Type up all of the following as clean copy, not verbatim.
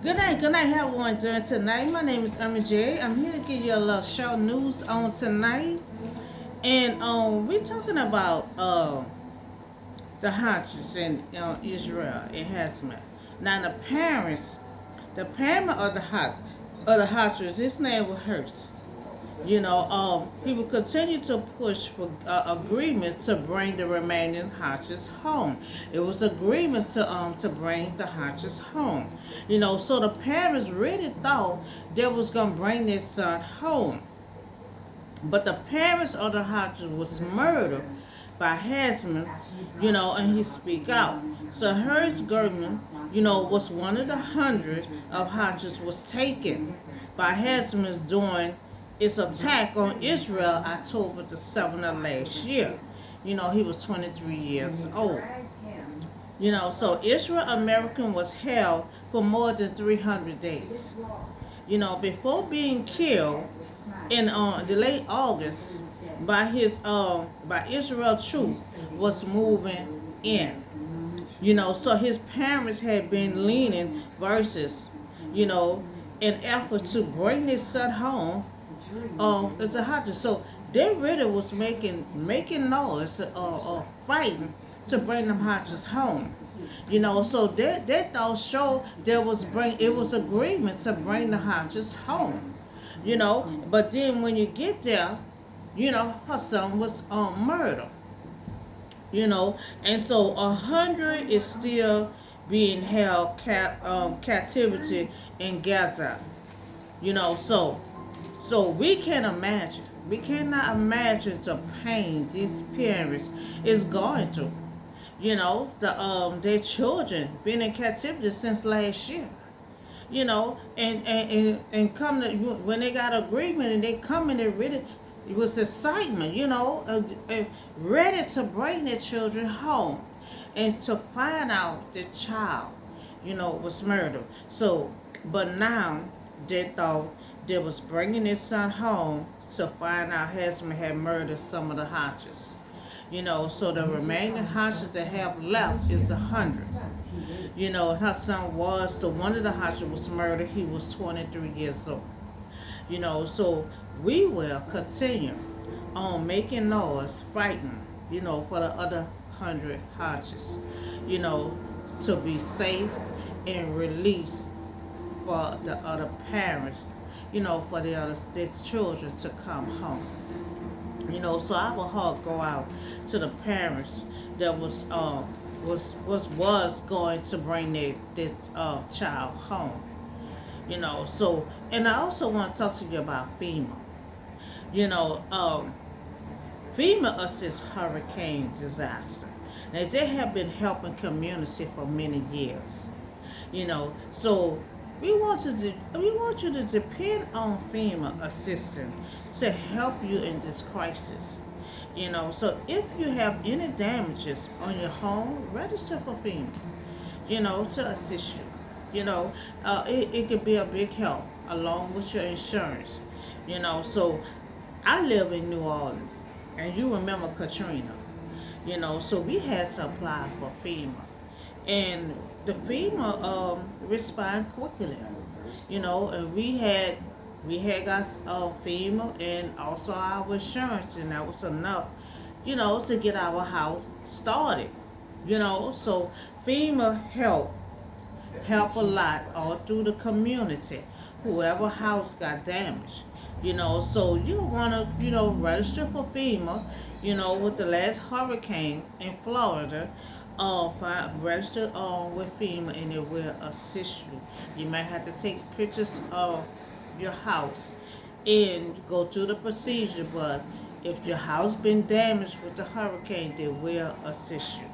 Good night, how everyone doing tonight? My name is Emma J. I'm here to give you a little show news on tonight. And we're talking about the Hodges in Israel in Hezbollah. Now the parent of the Hodges, his name was Hurst. He will continue to push for agreements to bring the remaining Hodges home. It was agreement to bring the Hodges home. So the parents really thought they was gonna bring their son home, but the parents of the Hodges was murdered by Hasman, and he speak out. So Hurst Gurman, was one of the hundred of Hodges was taken by Hasman during its attack on Israel October the 7th of last year. He was 23 years old. So Israel American was held for more than 300 days. Before being killed in the late August by Israel troops was moving in. So his parents had been leaning versus, in effort to bring their son home to Hodges. So they really was making noise fighting to bring them Hodges home. So that thought showed it was agreement to bring the Hodges home. But then when you get there, her son was murdered. And so 100 is still being held captivity in Gaza. So we can imagine. We cannot imagine the pain these parents is going through. Their children been in captivity since last year. And come to when they got agreement and they come and they really it was excitement, ready to bring their children home and to find out the child, was murdered. So, but now they thought they was bringing their son home to find out Husband had murdered some of the Hodges. So the remaining Hodges that have left is 100. Her son was the one of the Hodges was murdered. He was 23 years old. So we will continue on making noise, fighting, for the other 100 Hodges, to be safe and released for the other parents, for the other these children to come home. So our heart go out to the parents that was going to bring their child home. So and I also want to talk to you about FEMA. You know, Fema Assistance Hurricane Disaster. Now they have been helping community for many years. So we want you to depend on FEMA assistance to help you in this crisis. So if you have any damages on your home, register for FEMA. To assist you. It could be a big help along with your insurance. So I live in New Orleans, and you remember Katrina. So we had to apply for FEMA, and the FEMA respond quickly. And we had got FEMA and also our insurance, and that was enough, to get our house started. So FEMA help a lot all through the community. Whoever house got damaged. So you wanna, register for FEMA, with the last hurricane in Florida, register with FEMA and it will assist you. You might have to take pictures of your house and go through the procedure, but if your house been damaged with the hurricane, they will assist you.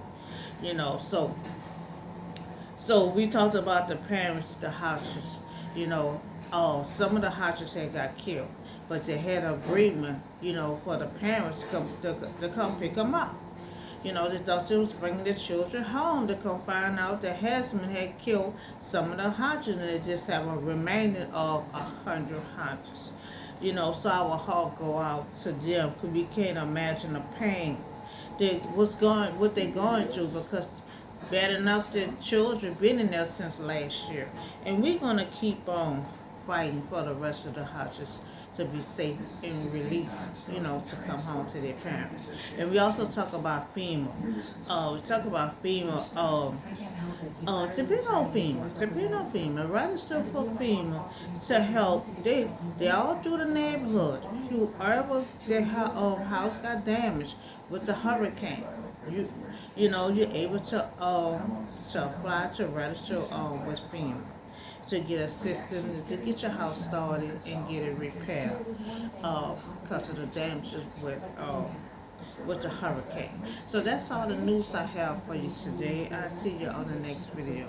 So we talked about the parents, the Hodges. Some of the Hodges had got killed, but they had an agreement, for the parents to come pick them up. They thought they was bringing the children home to come find out that husband had killed some of the Hodges, and they just have a remaining of 100 Hodges. So our heart go out to them because we can't imagine the pain what they going through because Bad enough that children been in there since last year. And we're gonna keep on fighting for the rest of the houses to be safe and released, to come home to their parents. And we also talk about FEMA. We talk about FEMA. To be on FEMA, register for FEMA to help. They all through the neighborhood. Whoever their house got damaged with the hurricane, you you're able to apply to register with FEMA to get assistance to get your house started and get it repaired because of the damages with the hurricane. So that's all the news I have for you today. I'll see you on the next video.